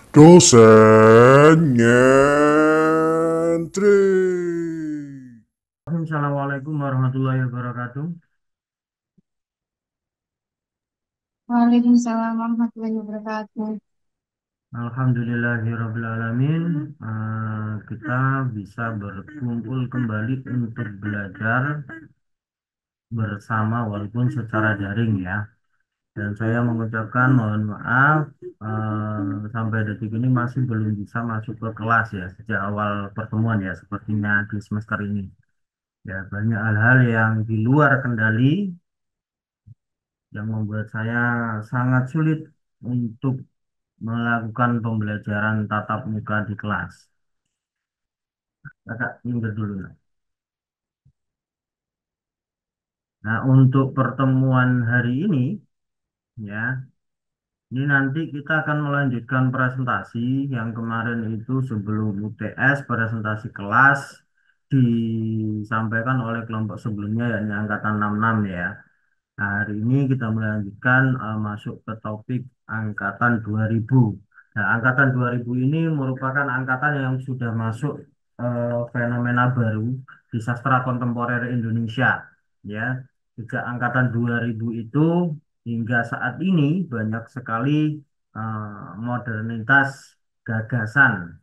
Dosen nyentrik. Assalamualaikum warahmatullahi wabarakatuh. Waalaikumsalam warahmatullahi wabarakatuh. Alhamdulillahirrabbilalamin. Kita bisa berkumpul kembali untuk belajar bersama walaupun secara daring ya. Dan saya mengucapkan mohon maaf sampai detik ini masih belum bisa masuk ke kelas ya sejak awal pertemuan ya sepertinya di semester ini. Ya banyak hal-hal yang di luar kendali yang membuat saya sangat sulit untuk melakukan pembelajaran tatap muka di kelas. Kakak minggir dulu. Nah, untuk pertemuan hari ini, ya, ini nanti kita akan melanjutkan presentasi yang kemarin itu sebelum UTS, presentasi kelas disampaikan oleh kelompok sebelumnya, yakni angkatan 66 ya. Nah, hari ini kita melanjutkan masuk ke topik angkatan 2000. Nah, angkatan 2000 ini merupakan angkatan yang sudah masuk fenomena baru di sastra kontemporer Indonesia. Ya, sejak angkatan 2000 itu hingga saat ini banyak sekali modernitas gagasan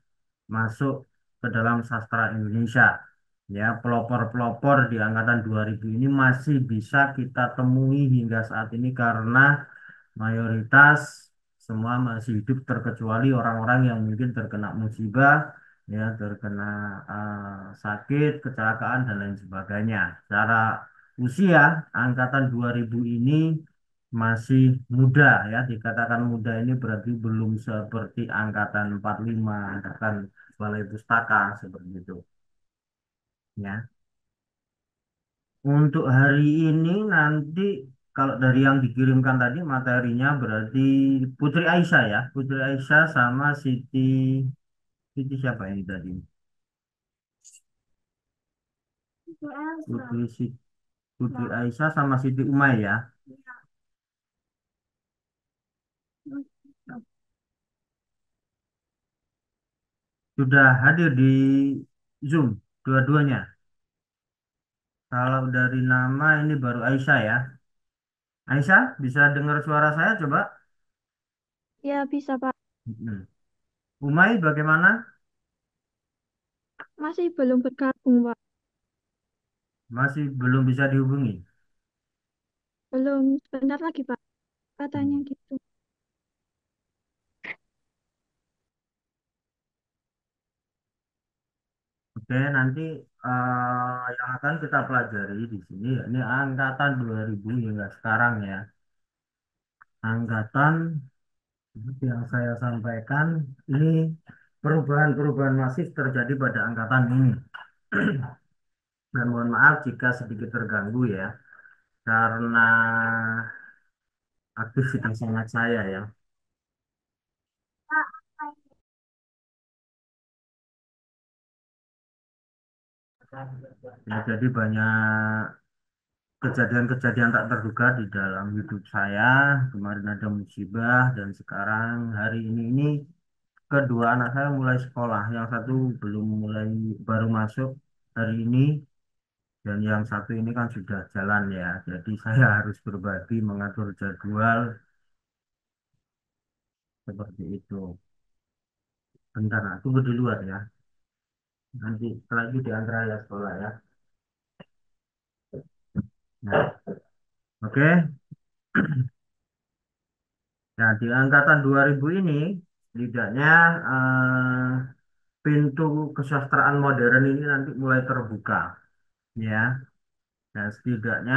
masuk ke dalam sastra Indonesia. Ya, pelopor-pelopor di angkatan 2000 ini masih bisa kita temui hingga saat ini karena mayoritas semua masih hidup terkecuali orang-orang yang mungkin terkena musibah, ya, terkena sakit, kecelakaan dan lain sebagainya. Secara usia, angkatan 2000 ini masih muda ya, dikatakan muda ini berarti belum seperti angkatan 45, angkatan balai pustaka seperti itu. Ya, untuk hari ini nanti kalau dari yang dikirimkan tadi materinya berarti Putri Aisyah ya, Putri Aisyah sama Siti Siti siapa ini tadi? Putri Putri Aisyah sama Siti Umay ya. Sudah hadir di Zoom dua-duanya. Kalau dari nama ini baru Aisyah ya. Aisyah bisa dengar suara saya coba? Ya, bisa, Pak. Hmm. Umay bagaimana? Masih belum bergabung, Pak. Masih belum bisa dihubungi. Belum, sebentar lagi, Pak. Katanya Hmm. gitu. Oke, nanti yang akan kita pelajari di sini ini angkatan 2000 hingga sekarang ya. Angkatan seperti yang saya sampaikan ini perubahan-perubahan masif terjadi pada angkatan ini. Dan mohon maaf jika sedikit terganggu ya, karena aktivitas anak saya ya. Ya, jadi banyak kejadian-kejadian tak terduga di dalam hidup saya. Kemarin ada musibah dan sekarang hari ini kedua anak saya mulai sekolah. Yang satu belum mulai, baru masuk hari ini, dan yang satu ini kan sudah jalan ya. Jadi saya harus berbagi mengatur jadwal seperti itu. Bentar, aku tunggu di luar ya. Nanti setelah itu diantar ya sekolah ya. Nah, oke. Nah, di angkatan 2000 ini setidaknya eh, pintu kesastraan modern ini nanti mulai terbuka ya. Nah, setidaknya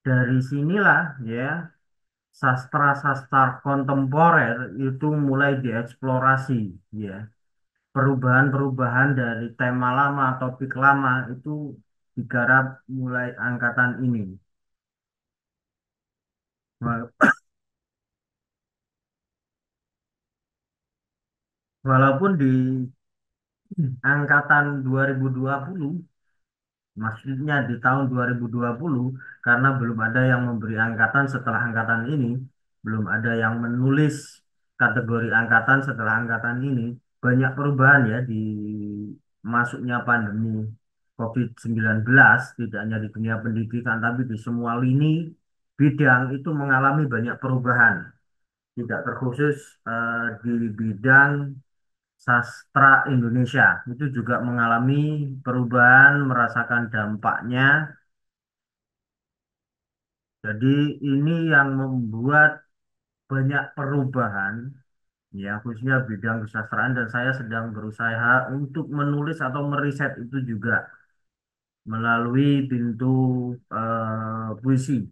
dari sinilah ya sastra-sastra kontemporer itu mulai dieksplorasi ya. Perubahan-perubahan dari tema lama, topik lama itu digarap mulai angkatan ini. Wal- Walaupun di angkatan 2020, maksudnya di tahun 2020, karena belum ada yang memberi angkatan setelah angkatan ini, belum ada yang menulis kategori angkatan setelah angkatan ini banyak perubahan ya di masuknya pandemi COVID-19, tidak hanya di dunia pendidikan tapi di semua lini bidang itu mengalami banyak perubahan, tidak terkhusus di bidang sastra Indonesia itu juga mengalami perubahan, merasakan dampaknya. Jadi ini yang membuat banyak perubahan ya khususnya bidang kesastraan dan saya sedang berusaha untuk menulis atau meriset itu juga melalui pintu puisi.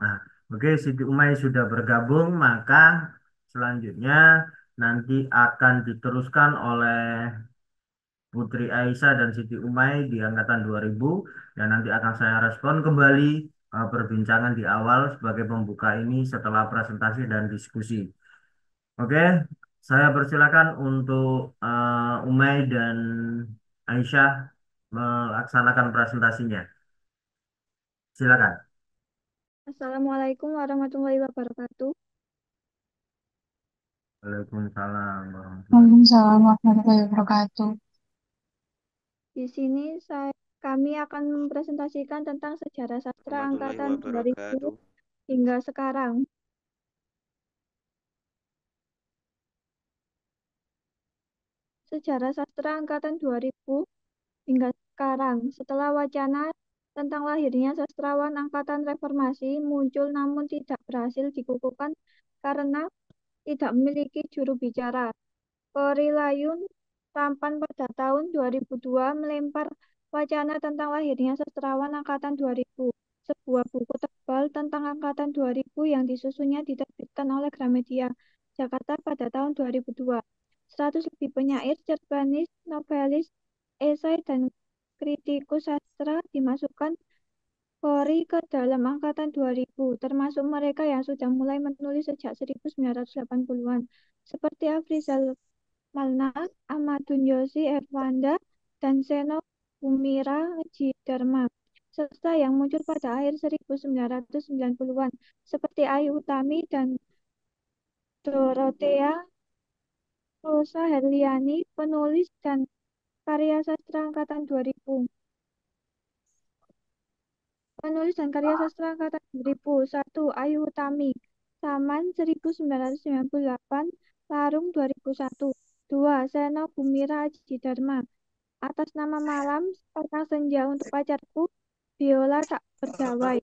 Nah, oke, Siti Umay sudah bergabung, maka selanjutnya nanti akan diteruskan oleh Putri Aisyah dan Siti Umay di angkatan 2000 dan nanti akan saya respon kembali perbincangan di awal sebagai pembuka ini setelah presentasi dan diskusi. Oke, saya persilakan untuk Umay dan Aisyah melaksanakan presentasinya. Silakan. Assalamualaikum warahmatullahi wabarakatuh. Waalaikumsalam warahmatullahi. Waalaikumsalam warahmatullahi wabarakatuh. Di sini kami akan mempresentasikan tentang sejarah sastra Warahmatullahi angkatan 2000 wabarakatuh. hingga sekarang. Sejarah sastra angkatan 2000 hingga sekarang. Setelah wacana tentang lahirnya sastrawan angkatan reformasi muncul namun tidak berhasil dikukuhkan karena tidak memiliki juru bicara. Korrie Layun tampan pada tahun 2002 melempar wacana tentang lahirnya sastrawan angkatan 2000. Sebuah buku tebal tentang angkatan 2000 yang disusunnya diterbitkan oleh Gramedia, Jakarta pada tahun 2002. 100 lebih penyair, cerpenis, novelis, esai, dan kritikus sastra dimasukkan Korrie ke dalam angkatan 2000, termasuk mereka yang sudah mulai menulis sejak 1980-an, seperti Afrizal Malna, Ahmadun Yosi Erwanda, dan Seno Bumira Dharma, serta yang muncul pada akhir 1990-an, seperti Ayu Utami dan Dorothea Rosa Herliani, penulis dan karya sastra angkatan 2000. Penulis dan karya sastra angkatan 2000. 1. Ayu Utami, Taman 1998, Larung 2001. 2. Seno Bumira Dharma, Atas Nama Malam, Sepasang Senja untuk Pacarku, Biola Tak Berdawai.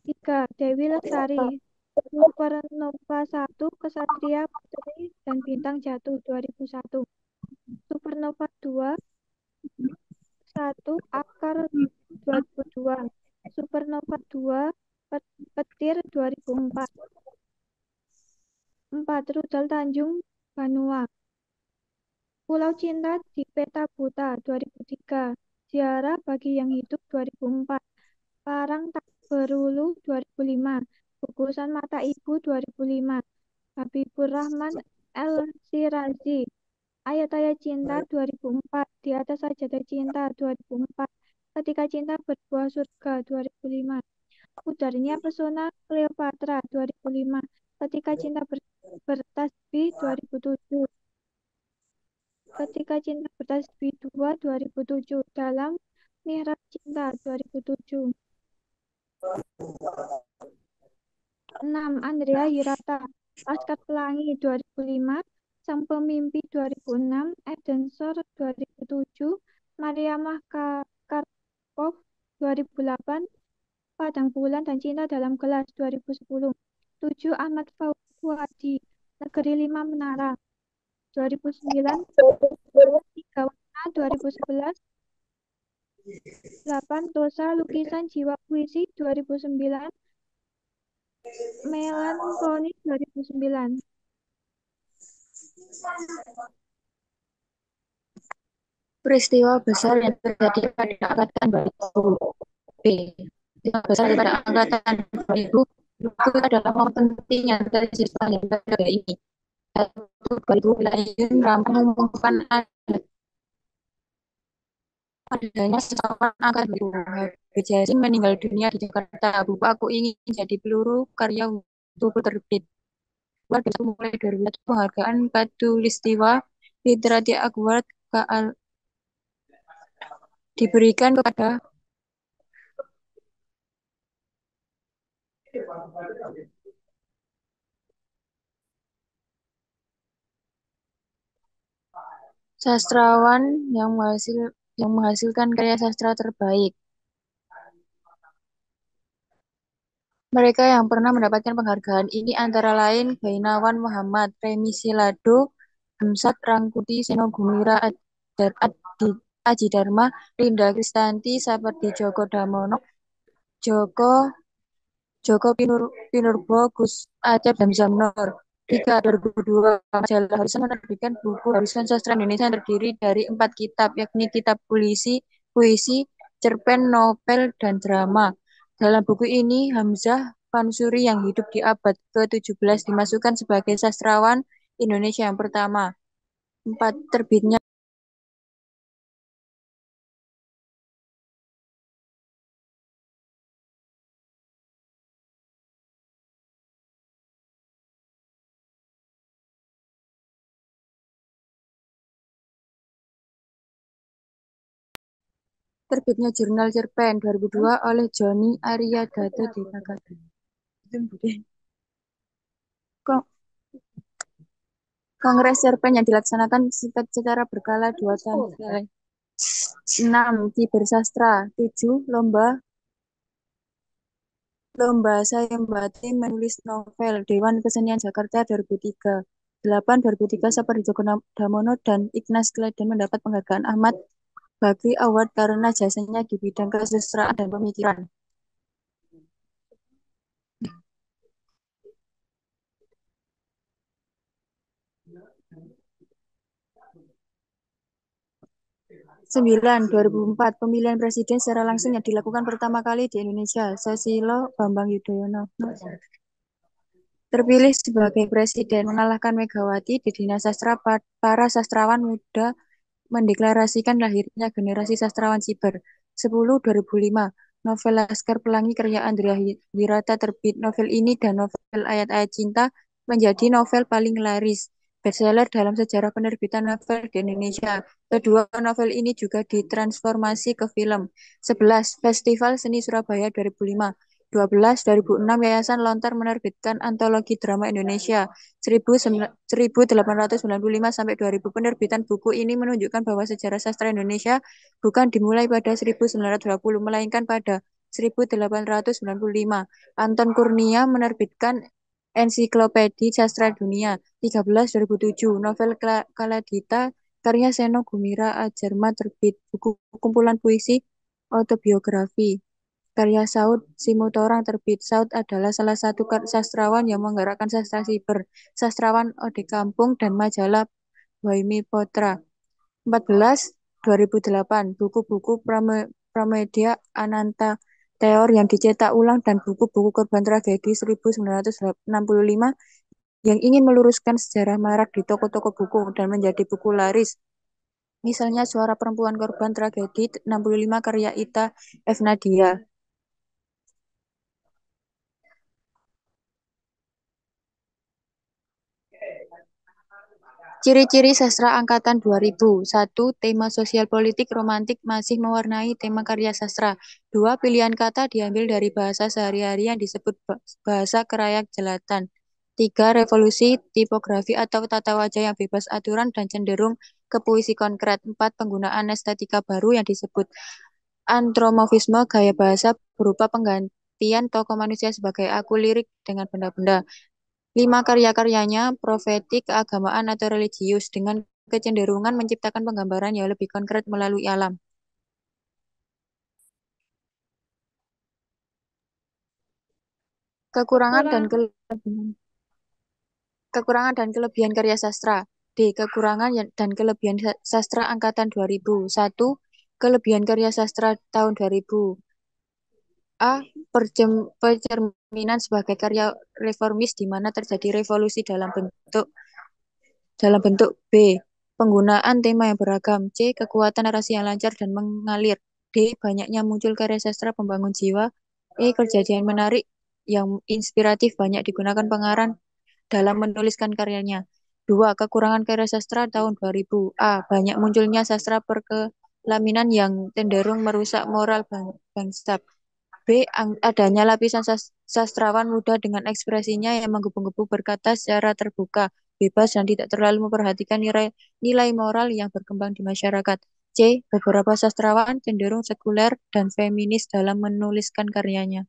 3. Dewi Lestari, Supernova 1, Kesatria Putri dan Bintang Jatuh 2001. Supernova 2, 1, Akar 2002. Supernova 2, Petir 2004. 4. Rudal Tanjung Banua, Pulau Cinta di Peta Buta 2003. Ziarah Bagi Yang Hidup 2004. Parang Tak Berulu 2005. Gugusan Mata Ibu 2005. Habibur Rahman El Sirazi, Ayat-Ayat Cinta 2004. Di Atas Sajadah Cinta 2004. Ketika Cinta Berbuah Surga 2005. Pudarnya Pesona Cleopatra 2005. Ketika Cinta Bertasbih 2007. Ketika Cinta Bertasbih 2 2007. Dalam Mihrab Cinta 2007. 6. Andrea Hirata, Laskar Pelangi 2005, Sang Pemimpi 2006, Eden Sor 2007, Maria Mahkarkov 2008, Padang Bulan dan Cinta Dalam Gelas 2010. 7. Ahmad Fuadi, Negeri Lima Menara 2009, Tiga Warna 2011. 8. Dosa Lukisan Jiwa Puisi 2009, Melankolis 2009. Peristiwa besar yang terjadi pada angkatan 2000 B. Peristiwa besar pada angkatan 2000 itu adalah momen penting yang terjadi sepanjang periode ini. 2000 Layun ramai mengumumkan adanya seseorang angkatan 2000. Habib Jazim meninggal dunia di Jakarta. Buku Aku Ingin Jadi Peluru karya untuk terbit. mulai 2001 penghargaan Katulistiwa Literati Award diberikan kepada sastrawan yang menghasilkan karya sastra terbaik. Mereka yang pernah mendapatkan penghargaan ini antara lain Bainawan Muhammad, Remi Silado, Hamsat Rangkuti, Seno Gumira, Aji Dharma, Linda Kristanti, Sapardi Djoko Damono, Joko Pinurbo, Gus Acep, dan Zamnor. 2002, majalah Horizon menerbitkan buku Horizon Sastra Indonesia yang terdiri dari 4 kitab, yakni kitab puisi, cerpen, novel, dan drama. Dalam buku ini, Hamzah Fansuri yang hidup di abad ke-17 dimasukkan sebagai sastrawan Indonesia yang pertama. 4. Terbitnya Jurnal Cerpen 2002 oleh Joni Aryadato Dipakati. Kongres Cerpen yang dilaksanakan secara berkala 2 tahun sekali. 6. Kibersastra. 7. Lomba Sayembati menulis novel Dewan Kesenian Jakarta 2003. 8. 2003 Sapardi Djoko Damono dan Ignas Kleden mendapat penghargaan Ahmad Bakri Award karena jasanya di bidang kesusastraan dan pemikiran. Sembilan, 2004, pemilihan presiden secara langsung yang dilakukan pertama kali di Indonesia. Susilo Bambang Yudhoyono terpilih sebagai presiden, mengalahkan Megawati. Di Dinas Sastra, para sastrawan muda mendeklarasikan lahirnya generasi sastrawan siber. 10, 2005, novel Laskar Pelangi karya Andrea Hirata terbit. Novel ini dan novel Ayat-Ayat Cinta menjadi novel paling laris bestseller dalam sejarah penerbitan novel di Indonesia. Kedua novel ini juga ditransformasi ke film. 11. Festival Seni Surabaya 2005. 12. 2006 Yayasan Lontar menerbitkan antologi drama Indonesia 1895 sampai 2000. Penerbitan buku ini menunjukkan bahwa sejarah sastra Indonesia bukan dimulai pada 1920 melainkan pada 1895. Anton Kurnia menerbitkan Ensiklopedia Sastra Dunia 13 2007. Novel Kaladita karya Seno Gumira Adjarma terbit. Buku kumpulan puisi autobiografi karya Saud Simutorang terbit. Saud adalah salah satu sastrawan yang menggerakkan sastra siber, sastrawan Ode Kampung, dan majalah Waimi Potra. 14 2008 buku-buku Pramedia Ananta Teor yang dicetak ulang dan buku-buku korban tragedi 1965 yang ingin meluruskan sejarah marak di toko-toko buku dan menjadi buku laris. Misalnya Suara Perempuan Korban Tragedi 65 karya Ita F. Nadia. Ciri-ciri sastra angkatan 2000. 1. Tema sosial politik romantik masih mewarnai tema karya sastra. 2. Pilihan kata diambil dari bahasa sehari-hari yang disebut bahasa kerayak jelatan. 3. Revolusi tipografi atau tata wajah yang bebas aturan dan cenderung ke puisi konkret. 4. Penggunaan estetika baru yang disebut antromorfisme gaya bahasa berupa penggantian tokoh manusia sebagai aku lirik dengan benda-benda. 5. Karya-karyanya profetik, keagamaan, atau religius dengan kecenderungan menciptakan penggambaran yang lebih konkret melalui alam. Kekurangan dan kelebihan karya sastra. D. Kekurangan dan kelebihan sastra angkatan 2000. 1. Kelebihan karya sastra tahun 2000. A. Pencerminan sebagai karya reformis di mana terjadi revolusi dalam bentuk B. Penggunaan tema yang beragam. C. Kekuatan narasi yang lancar dan mengalir. D. Banyaknya muncul karya sastra pembangun jiwa. E. Kejadian menarik yang inspiratif banyak digunakan pengarang dalam menuliskan karyanya. 2. Kekurangan karya sastra tahun 2000. A. Banyak munculnya sastra perkelaminan yang cenderung merusak moral bangsa. B. Adanya lapisan sastrawan muda dengan ekspresinya yang menggebu-gebu berkata secara terbuka, bebas, dan tidak terlalu memperhatikan nilai moral yang berkembang di masyarakat. C. Beberapa sastrawan cenderung sekuler dan feminis dalam menuliskan karyanya.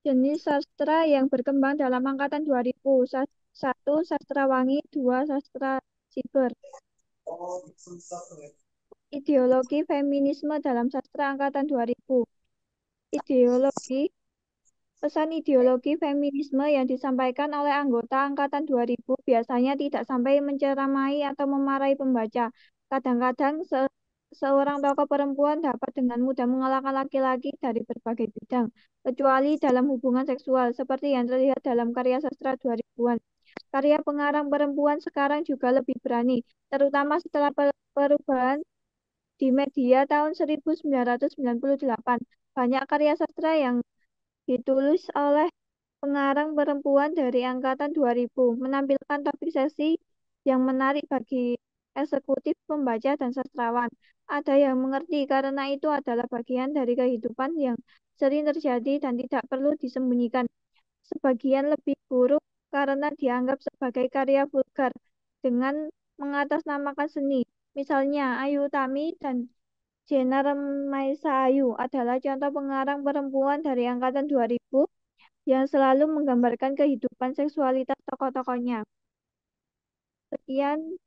Jenis sastra yang berkembang dalam angkatan 2000. 1. Sastra wangi. 2. Sastra siber. Ideologi feminisme dalam sastra angkatan 2000. Pesan ideologi feminisme yang disampaikan oleh anggota angkatan 2000 biasanya tidak sampai menceramai atau memarahi pembaca. Kadang-kadang seorang tokoh perempuan dapat dengan mudah mengalahkan laki-laki dari berbagai bidang, kecuali dalam hubungan seksual, seperti yang terlihat dalam karya sastra 2000-an. Karya pengarang perempuan sekarang juga lebih berani, terutama setelah perubahan di media tahun 1998. Banyak karya sastra yang ditulis oleh pengarang perempuan dari angkatan 2000, menampilkan topik sesi yang menarik bagi eksekutif, pembaca, dan sastrawan. Ada yang mengerti karena itu adalah bagian dari kehidupan yang sering terjadi dan tidak perlu disembunyikan. Sebagian lebih buruk karena dianggap sebagai karya vulgar dengan mengatasnamakan seni. Misalnya, Ayu Utami dan Jenar Maesa Ayu adalah contoh pengarang perempuan dari angkatan 2000 yang selalu menggambarkan kehidupan seksualitas tokoh-tokohnya. Sekian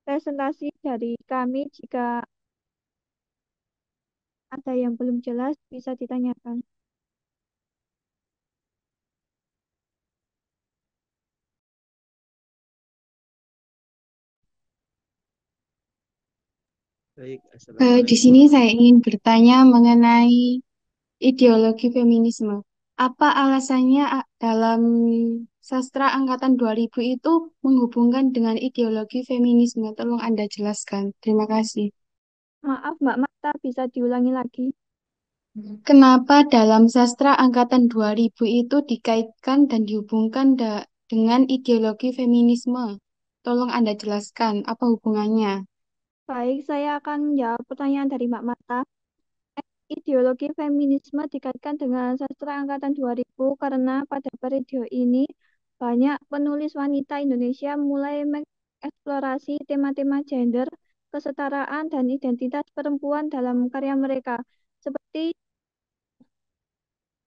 presentasi dari kami. Jika ada yang belum jelas, bisa ditanyakan. Baik, Di Assalamualaikum. sini saya ingin bertanya mengenai ideologi feminisme. Apa alasannya dalam sastra angkatan 2000 itu menghubungkan dengan ideologi feminisme? Tolong Anda jelaskan. Terima kasih. Maaf, Mbak Marta, bisa diulangi lagi? Kenapa dalam sastra angkatan 2000 itu dikaitkan dan dihubungkan dengan ideologi feminisme? Tolong Anda jelaskan apa hubungannya. Baik, saya akan menjawab pertanyaan dari Mbak Marta. Ideologi feminisme dikaitkan dengan sastra angkatan 2000 karena pada periode ini banyak penulis wanita Indonesia mulai mengeksplorasi tema-tema gender, kesetaraan, dan identitas perempuan dalam karya mereka. Seperti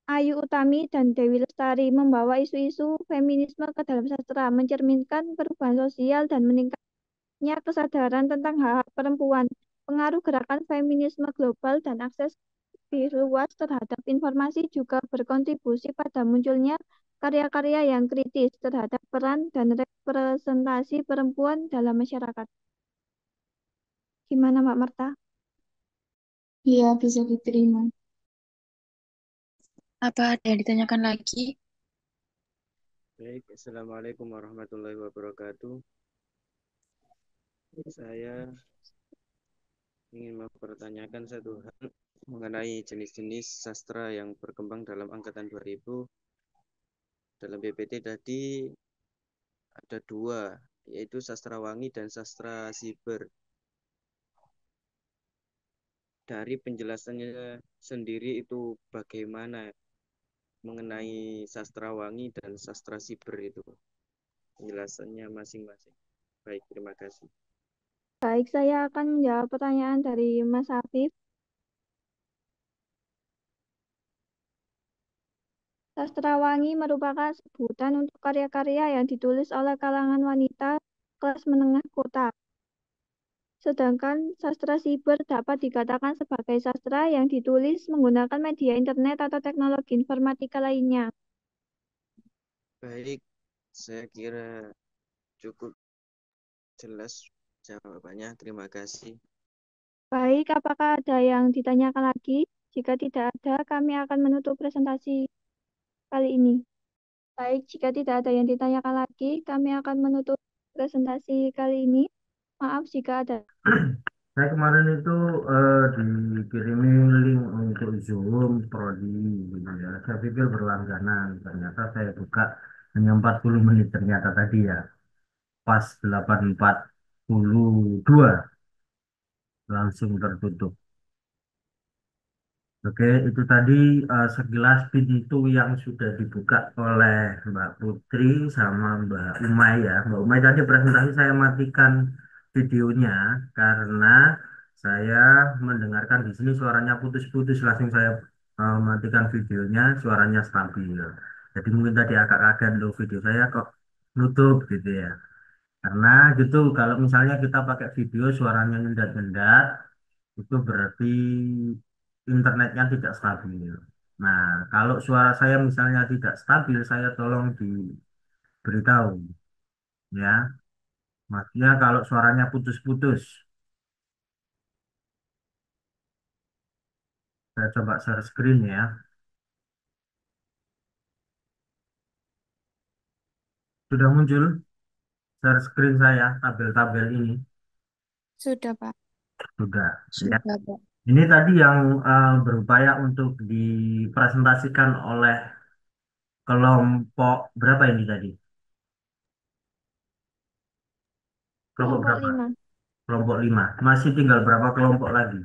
Ayu Utami dan Dewi Lestari membawa isu-isu feminisme ke dalam sastra, mencerminkan perubahan sosial dan meningkatnya kesadaran tentang hak-hak perempuan. Pengaruh gerakan feminisme global dan akses lebih luas terhadap informasi juga berkontribusi pada munculnya karya-karya yang kritis terhadap peran dan representasi perempuan dalam masyarakat. Gimana, Mbak Marta? Iya, bisa diterima. Apa ada yang ditanyakan lagi? Baik, Assalamualaikum warahmatullahi wabarakatuh. Saya ingin mempertanyakan satu hal mengenai jenis-jenis sastra yang berkembang dalam angkatan 2000. Dalam PPT tadi ada dua, yaitu sastra wangi dan sastra siber. Dari penjelasannya sendiri itu bagaimana mengenai sastra wangi dan sastra siber itu? Penjelasannya masing-masing. Baik, terima kasih. Baik, saya akan menjawab pertanyaan dari Mas Afif. Sastrawangi merupakan sebutan untuk karya-karya yang ditulis oleh kalangan wanita kelas menengah kota. Sedangkan sastra siber dapat dikatakan sebagai sastra yang ditulis menggunakan media internet atau teknologi informatika lainnya. Baik, saya kira cukup jelas jawabannya. Terima kasih. Baik, apakah ada yang ditanyakan lagi? Jika tidak ada, kami akan menutup presentasi kali ini. Baik, jika tidak ada yang ditanyakan lagi, kami akan menutup presentasi kali ini. Maaf jika ada Saya kemarin itu dikirimi link untuk Zoom Prodi gitu ya. Saya pikir berlangganan, ternyata saya buka hanya 40 menit ternyata tadi ya. Pas 8.42 langsung tertutup. Oke, itu tadi sekilas pintu yang sudah dibuka oleh Mbak Putri sama Mbak Umay ya. Mbak Umay tadi presentasi saya matikan videonya karena saya mendengarkan di sini suaranya putus-putus, langsung saya matikan videonya, suaranya stabil. Jadi mungkin tadi agak kaget loh video saya kok nutup gitu ya. Karena gitu kalau misalnya kita pakai video suaranya nyendat-nyendat itu berarti internetnya tidak stabil. Nah, kalau suara saya misalnya tidak stabil, saya tolong diberitahu ya. Maksudnya kalau suaranya putus-putus, saya coba share screen ya. Sudah muncul share screen saya, tabel-tabel ini Sudah, Pak. sudah ya. Sudah, Pak. Ini tadi yang berupaya untuk dipresentasikan oleh kelompok berapa ini tadi? Kelompok Kelompok berapa? 5. Kelompok 5. Masih tinggal berapa kelompok lagi?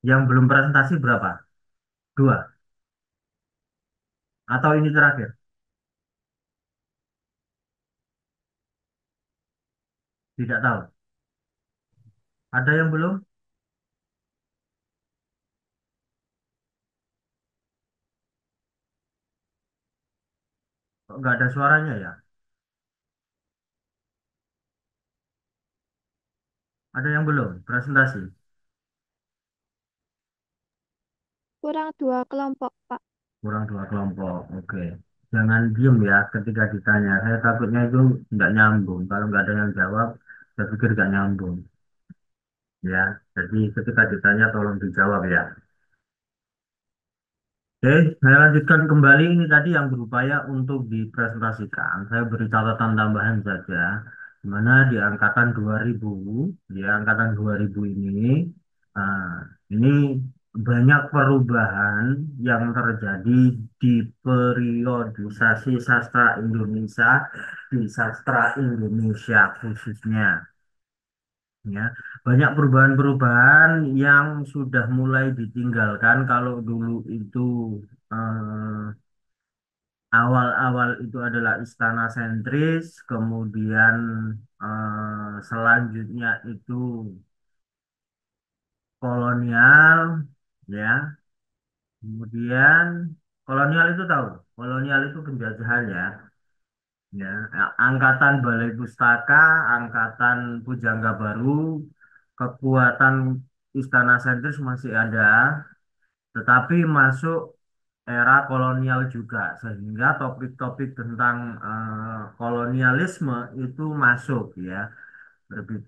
Yang belum presentasi berapa? Dua. Atau ini terakhir? Tidak tahu. Ada yang belum? Kok nggak ada suaranya ya? Ada yang belum? Presentasi. Kurang 2 kelompok, Pak. Kurang dua kelompok. Oke. Jangan diem ya ketika ditanya. Saya takutnya itu nggak nyambung. Kalau nggak ada yang jawab, saya pikir nggak nyambung. Ya. Jadi ketika ditanya tolong dijawab ya. Oke, saya lanjutkan kembali ini tadi yang berupaya untuk dipresentasikan. Saya beri catatan tambahan saja, di mana di angkatan 2000, ya angkatan 2000 ah, ini banyak perubahan yang terjadi di periodisasi sastra Indonesia, di sastra Indonesia khususnya. Ya, banyak perubahan-perubahan yang sudah mulai ditinggalkan. Kalau dulu itu eh, awal-awal itu adalah istana sentris, kemudian selanjutnya itu kolonial, ya. Kemudian kolonial itu tahu, kolonial itu penjajahan ya. Ya, angkatan Balai Pustaka, angkatan Pujangga Baru, kekuatan istana sentris masih ada, tetapi masuk era kolonial juga, sehingga topik-topik tentang kolonialisme itu masuk ya.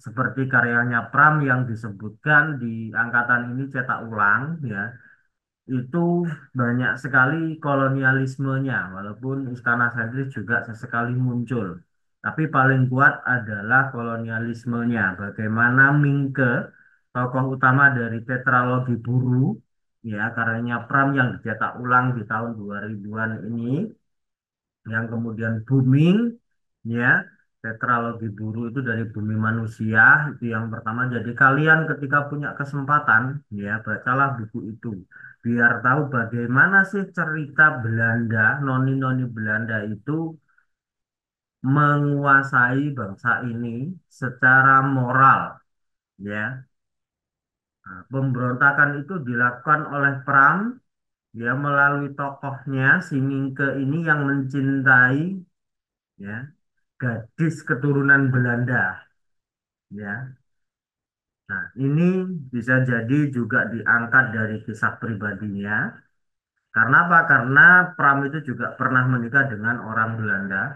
Seperti karyanya Pram yang disebutkan di angkatan ini cetak ulang ya, itu banyak sekali kolonialismenya, walaupun istana sentris juga sesekali muncul. Tapi paling kuat adalah kolonialismenya. Bagaimana Mingke, tokoh utama dari tetralogi Buru, ya karyanya Pram yang dicetak ulang di tahun 2000-an ini, yang kemudian booming, ya tetralogi Buru itu dari Bumi Manusia, itu yang pertama. Jadi kalian ketika punya kesempatan, ya bacalah buku itu biar tahu bagaimana sih cerita Belanda, noni-noni Belanda itu menguasai bangsa ini secara moral, ya. Nah, pemberontakan itu dilakukan oleh Pram, ya melalui tokohnya si Mingke ini yang mencintai, ya gadis keturunan Belanda, ya. Nah, ini bisa jadi juga diangkat dari kisah pribadinya. Karena apa? Karena Pram itu juga pernah menikah dengan orang Belanda,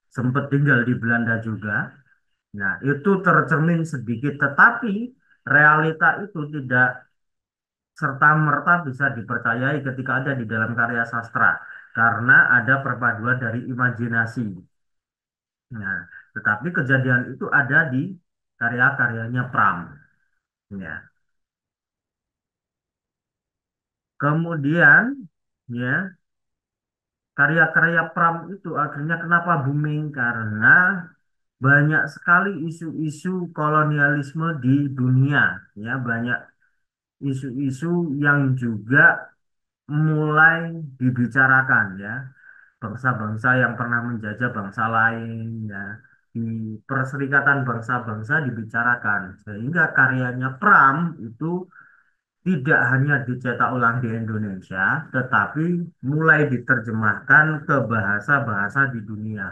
sempat tinggal di Belanda juga. Nah, itu tercermin sedikit, tetapi realita itu tidak serta-merta bisa dipercayai ketika ada di dalam karya sastra, karena ada perpaduan dari imajinasi. Nah, tetapi kejadian itu ada di karya-karyanya Pram. Ya. Kemudian, ya, karya-karya Pram itu akhirnya kenapa booming? Karena banyak sekali isu-isu kolonialisme di dunia, ya, banyak isu-isu yang juga mulai dibicarakan, ya, bangsa-bangsa yang pernah menjajah bangsa lain, ya, di Perserikatan Bangsa-Bangsa dibicarakan, sehingga karyanya Pram itu tidak hanya dicetak ulang di Indonesia, tetapi mulai diterjemahkan ke bahasa-bahasa di dunia.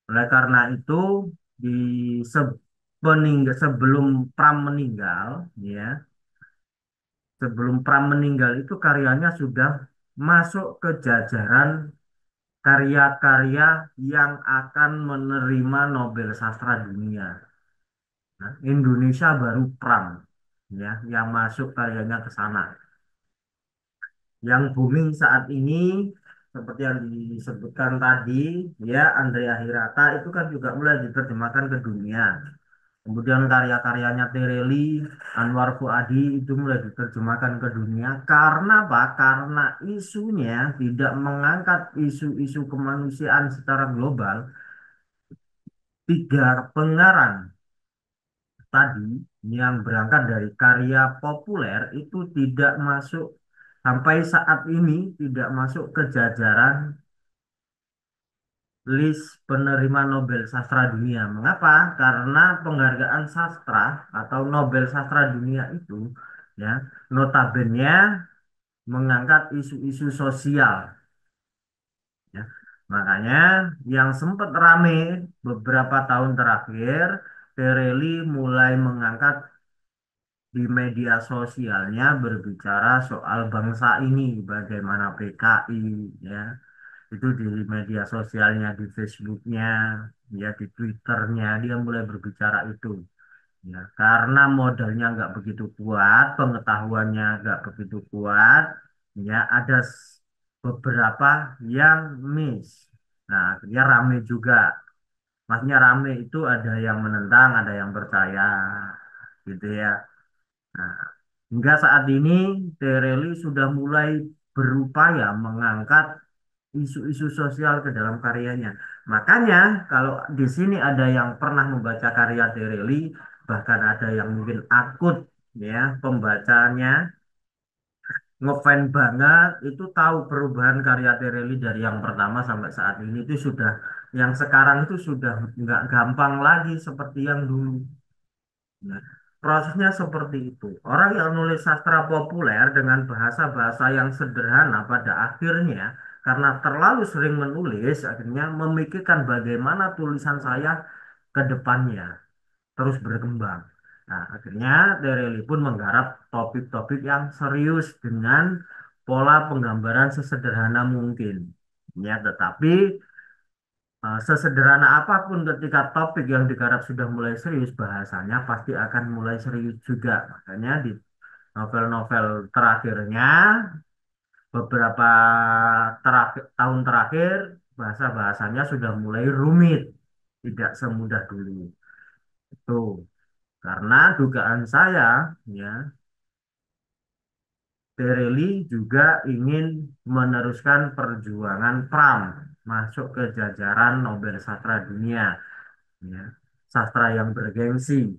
Oleh karena itu, di sebelum Pram meninggal, ya, sebelum Pram meninggal itu karyanya sudah masuk ke jajaran karya-karya yang akan menerima Nobel Sastra Dunia. Nah, Indonesia baru Pram, ya, yang masuk karyanya ke sana. Yang booming saat ini seperti yang disebutkan tadi, ya, Andrea Hirata itu kan juga mulai diterjemahkan ke dunia. Kemudian karya-karyanya Tereli, Anwar Fuadi itu mulai diterjemahkan ke dunia. Karena apa? Karena isunya tidak mengangkat isu-isu kemanusiaan secara global. Tiga pengarang tadi yang berangkat dari karya populer itu tidak masuk sampai saat ini tidak masuk ke jajaran list penerima Nobel Sastra Dunia. Mengapa? Karena penghargaan sastra atau Nobel Sastra Dunia itu, ya, notabene mengangkat isu-isu sosial, ya. Makanya yang sempat rame beberapa tahun terakhir, Tereli mulai mengangkat di media sosialnya berbicara soal bangsa ini, bagaimana PKI, ya, itu di media sosialnya, di Facebooknya, ya, di Twitternya dia mulai berbicara itu, ya, karena modalnya nggak begitu kuat, pengetahuannya nggak begitu kuat, ya, ada beberapa yang miss. Nah, akhirnya rame juga. Maksudnya rame itu ada yang menentang, ada yang percaya, gitu ya. Nah, hingga saat ini Tereli sudah mulai berupaya mengangkat isu-isu sosial ke dalam karyanya. Makanya kalau di sini ada yang pernah membaca karya Tereli, bahkan ada yang mungkin akut, ya, pembacanya ngefans banget, itu tahu perubahan karya Tereli dari yang pertama sampai saat ini itu sudah, yang sekarang itu sudah nggak gampang lagi seperti yang dulu. Nah, prosesnya seperti itu. Orang yang nulis sastra populer dengan bahasa-bahasa yang sederhana pada akhirnya, karena terlalu sering menulis, akhirnya memikirkan bagaimana tulisan saya ke depannya terus berkembang. Nah, akhirnya Dereli pun menggarap topik-topik yang serius dengan pola penggambaran sesederhana mungkin. Ya, tetapi sesederhana apapun ketika topik yang digarap sudah mulai serius, bahasanya pasti akan mulai serius juga. Makanya di novel-novel terakhirnya, beberapa tahun terakhir, bahasa-bahasanya sudah mulai rumit, tidak semudah dulu. Itu karena dugaan saya, ya, Tereli juga ingin meneruskan perjuangan Pram masuk ke jajaran Nobel Sastra Dunia, ya, sastra yang bergengsi,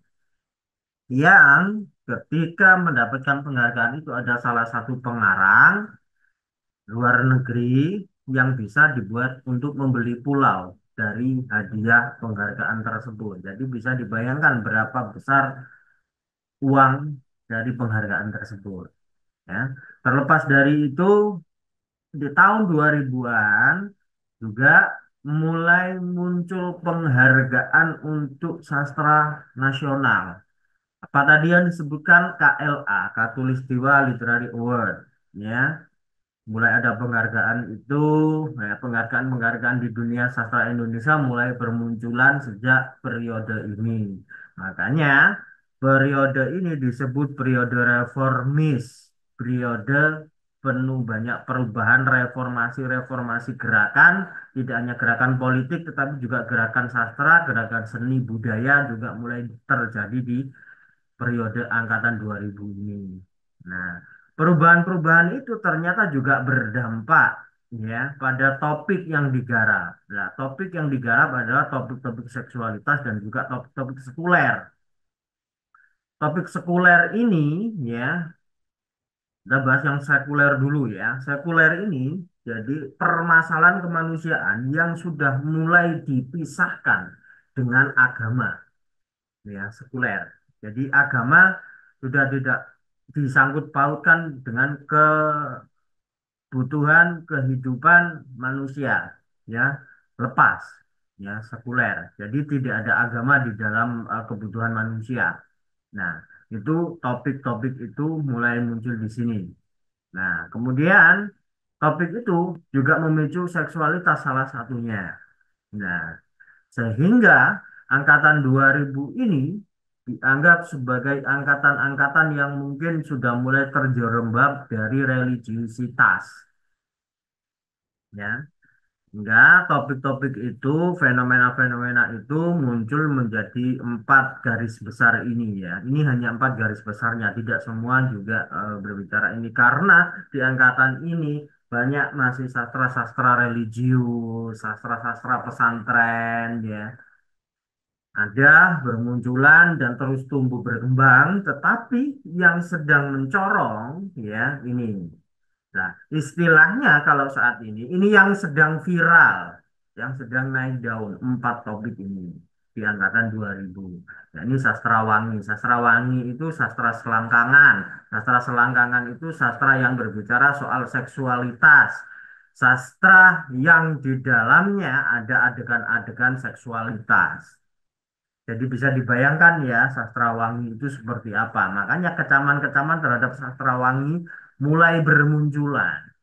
yang ketika mendapatkan penghargaan itu ada salah satu pengarang luar negeri yang bisa dibuat untuk membeli pulau dari hadiah penghargaan tersebut. Jadi bisa dibayangkan berapa besar uang dari penghargaan tersebut, ya. Terlepas dari itu, di tahun 2000-an juga mulai muncul penghargaan untuk sastra nasional. Apa tadi yang disebutkan KLA, Katulistiwa Literary Award, ya. Mulai ada penghargaan itu, ya, penghargaan-penghargaan di dunia sastra Indonesia mulai bermunculan sejak periode ini. Makanya periode ini disebut periode reformis, periode penuh banyak perubahan, reformasi-reformasi gerakan, tidak hanya gerakan politik, tetapi juga gerakan sastra, gerakan seni budaya juga mulai terjadi di periode angkatan 2000 ini. Nah, perubahan-perubahan itu ternyata juga berdampak ya pada topik yang digarap. Nah, topik yang digarap adalah topik-topik seksualitas dan juga topik-topik sekuler. Topik sekuler ini ya, kita bahas yang sekuler dulu ya. Sekuler ini jadi permasalahan kemanusiaan yang sudah mulai dipisahkan dengan agama ya, sekuler. Jadi agama sudah tidak disangkut pautkan dengan kebutuhan kehidupan manusia ya, lepas ya, sekuler. Jadi tidak ada agama di dalam kebutuhan manusia. Nah, itu topik-topik itu mulai muncul di sini. Nah, kemudian topik itu juga memicu seksualitas salah satunya. Nah, sehingga angkatan 2000 ini dianggap sebagai angkatan-angkatan yang mungkin sudah mulai terjerembab dari religiusitas. Ya, hingga topik-topik itu, fenomena-fenomena itu muncul menjadi 4 garis besar ini ya. Ini hanya 4 garis besarnya, tidak semua juga berbicara ini. Karena di angkatan ini banyak masih sastra-sastra religius, sastra-sastra pesantren ya. Ada bermunculan dan terus tumbuh berkembang, tetapi yang sedang mencorong ya ini. Nah, istilahnya kalau saat ini yang sedang viral, yang sedang naik daun, 4 topik ini di angkatan 2000. Nah, ini sastrawangi. Sastrawangi itu sastra selangkangan. Sastra selangkangan itu sastra yang berbicara soal seksualitas. Sastra yang di dalamnya ada adegan-adegan seksualitas. Jadi bisa dibayangkan ya sastrawangi itu seperti apa. Makanya kecaman-kecaman terhadap sastrawangi mulai bermunculan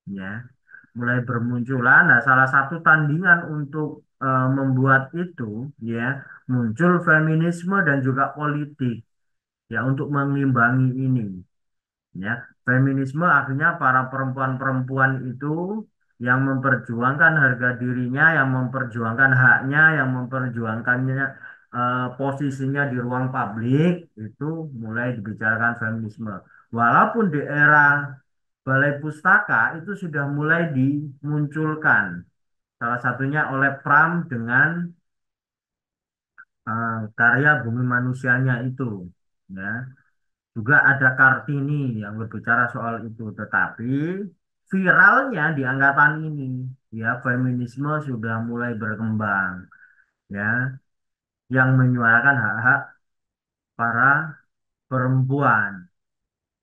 ya, mulai bermunculan. Nah, salah satu tandingan untuk membuat itu ya, muncul feminisme dan juga politik ya untuk mengimbangi ini ya. Feminisme akhirnya para perempuan-perempuan itu yang memperjuangkan harga dirinya, yang memperjuangkan haknya, yang memperjuangkannya posisinya di ruang publik itu mulai dibicarakan feminisme. Walaupun di era Balai Pustaka itu sudah mulai dimunculkan, salah satunya oleh Pram dengan karya Bumi Manusianya itu, ya. Juga ada Kartini yang berbicara soal itu, tetapi viralnya di angkatan ini, ya feminisme sudah mulai berkembang, ya, yang menyuarakan hak-hak para perempuan,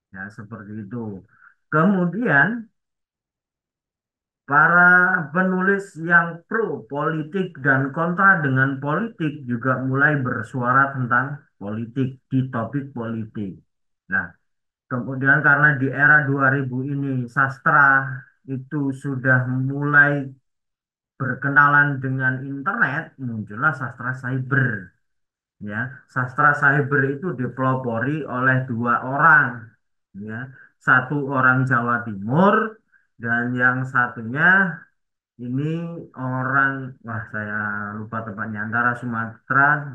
ya seperti itu. Kemudian para penulis yang pro politik dan kontra dengan politik juga mulai bersuara tentang politik di topik politik. Nah, kemudian karena di era 2000 ini sastra itu sudah mulai berkenalan dengan internet, muncullah sastra cyber. Ya, sastra cyber itu dipelopori oleh 2 orang, ya, satu orang Jawa Timur dan yang satunya ini orang, wah saya lupa tepatnya antara Sumatera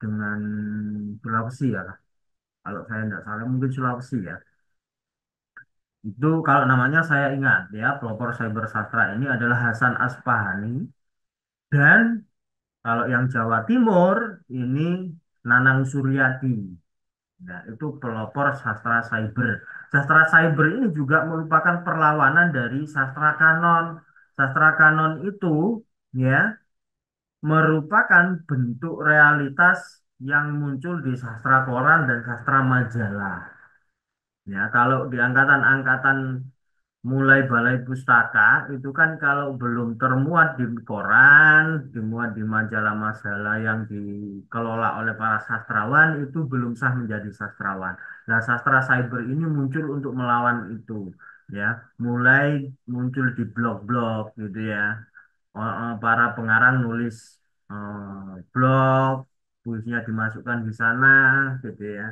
dengan Sulawesi ya. Kalau saya tidak salah mungkin Sulawesi ya. Itu kalau namanya saya ingat ya, pelopor cyber sastra ini adalah Hasan Aspahani dan kalau yang Jawa Timur ini Nanang Suryati. Nah, itu pelopor sastra cyber. Sastra cyber ini juga merupakan perlawanan dari sastra kanon. Sastra kanon itu ya merupakan bentuk realitas yang muncul di sastra koran dan sastra majalah. Ya, kalau di angkatan-angkatan mulai balai pustaka itu kan kalau belum termuat di koran, dimuat di majalah-majalah yang dikelola oleh para sastrawan itu belum sah menjadi sastrawan. Nah, sastra cyber ini muncul untuk melawan itu, ya. Mulai muncul di blog-blog gitu ya. Para pengarang nulis blog, puisinya dimasukkan di sana gitu ya.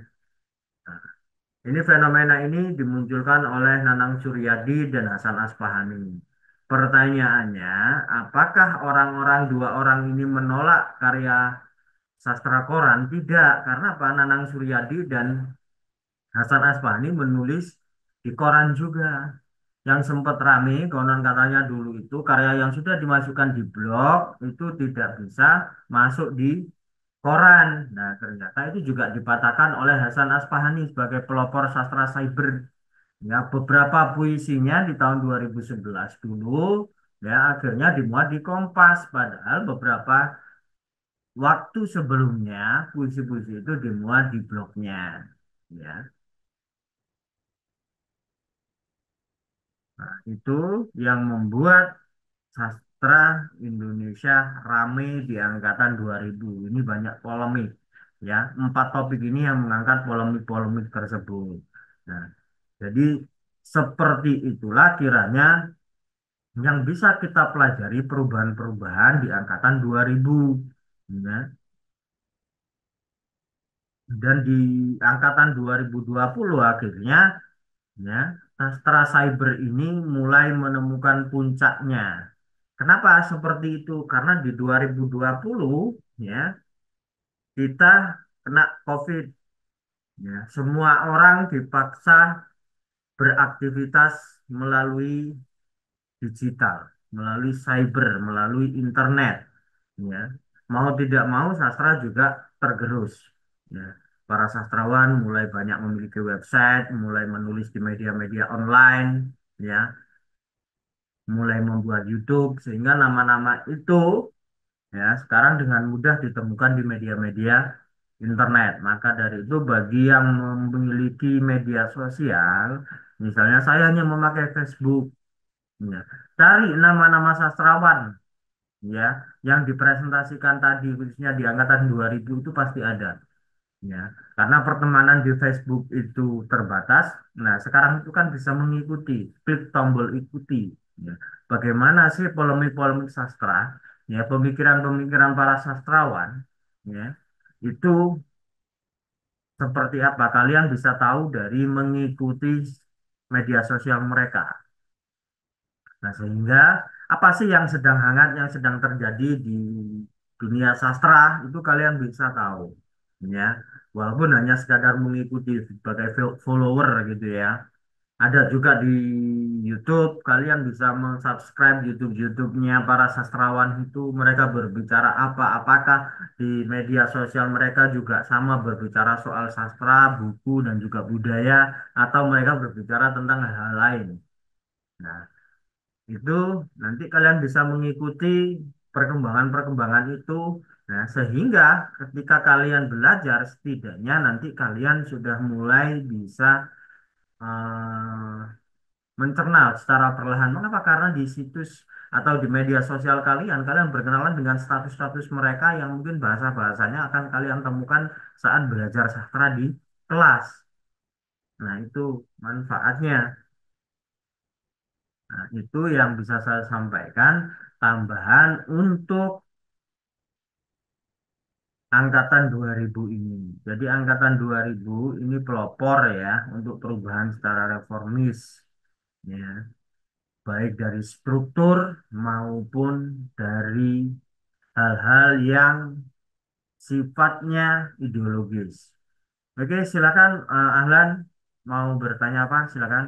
Nah, Ini fenomena ini dimunculkan oleh Nanang Suryadi dan Hasan Asfahani. Pertanyaannya, apakah dua orang ini menolak karya sastra koran? Tidak, karena apa? Nanang Suryadi dan Hasan Asfahani menulis di koran juga. Yang sempat rame, konon katanya dulu itu karya yang sudah dimasukkan di blog itu tidak bisa masuk di koran. Nah, ternyata itu juga dipatahkan oleh Hasan Asfahani sebagai pelopor sastra cyber. Ya, beberapa puisinya di tahun 2011 dulu ya akhirnya dimuat di Kompas, padahal beberapa waktu sebelumnya puisi-puisi itu dimuat di blognya. Ya, nah, itu yang membuat sastra Indonesia rame di angkatan 2000. Ini banyak polemik. Ya, 4 topik ini yang mengangkat polemik-polemik tersebut. Nah, jadi seperti itulah kiranya yang bisa kita pelajari perubahan-perubahan di angkatan 2000. Ya. Dan di angkatan 2020 akhirnya ya, sastra cyber ini mulai menemukan puncaknya. Kenapa seperti itu? Karena di 2020 ya kita kena COVID. Ya, semua orang dipaksa beraktivitas melalui digital, melalui cyber, melalui internet. Ya, mau tidak mau sastra juga tergerus. Ya, para sastrawan mulai banyak memiliki website, mulai menulis di media-media online, ya, mulai membuat YouTube, sehingga nama-nama itu ya sekarang dengan mudah ditemukan di media-media internet. Maka dari itu bagi yang memiliki media sosial, misalnya saya hanya memakai Facebook, ya, cari nama-nama sastrawan ya yang dipresentasikan tadi khususnya di angkatan 2000 itu pasti ada. Ya, karena pertemanan di Facebook itu terbatas. Nah, sekarang itu kan bisa mengikuti, klik tombol ikuti. Ya. Bagaimana sih polemik-polemik sastra, ya, pemikiran-pemikiran para sastrawan, ya, itu seperti apa? Kalian bisa tahu dari mengikuti media sosial mereka. Nah, sehingga apa sih yang sedang hangat, yang sedang terjadi di dunia sastra itu kalian bisa tahu, ya. Walaupun hanya sekadar mengikuti sebagai follower gitu ya. Ada juga di YouTube, kalian bisa mensubscribe YouTube-nya para sastrawan itu mereka berbicara apa, apakah di media sosial mereka juga sama berbicara soal sastra, buku dan juga budaya atau mereka berbicara tentang hal-hal lain. Nah, itu nanti kalian bisa mengikuti perkembangan-perkembangan itu. Nah, sehingga ketika kalian belajar, setidaknya nanti kalian sudah mulai bisa eh, mencerna secara perlahan. Mengapa? Karena di situs atau di media sosial kalian, kalian berkenalan dengan status-status mereka yang mungkin bahasa-bahasanya akan kalian temukan saat belajar sastra di kelas. Nah, itu manfaatnya. Nah, itu yang bisa saya sampaikan tambahan untuk angkatan 2000 ini. Jadi angkatan 2000 ini pelopor ya untuk perubahan secara reformis ya, baik dari struktur maupun dari hal-hal yang sifatnya ideologis. Oke, silakan Ahlan mau bertanya apa? Silakan.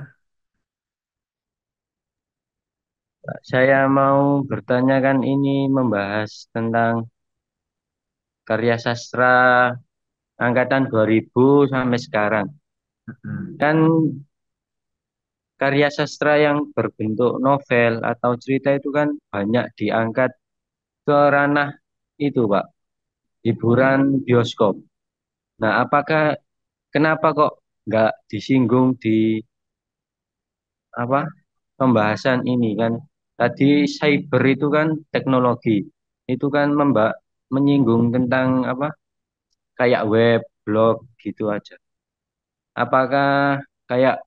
Saya mau bertanya kan ini membahas tentang karya sastra angkatan 2000 sampai sekarang. Hmm. Kan karya sastra yang berbentuk novel atau cerita itu kan banyak diangkat ke ranah itu, Pak, hiburan bioskop. Nah, kenapa kok nggak disinggung di apa pembahasan ini kan? Tadi cyber itu kan teknologi, itu kan menyinggung tentang apa kayak web, blog gitu aja. Apakah kayak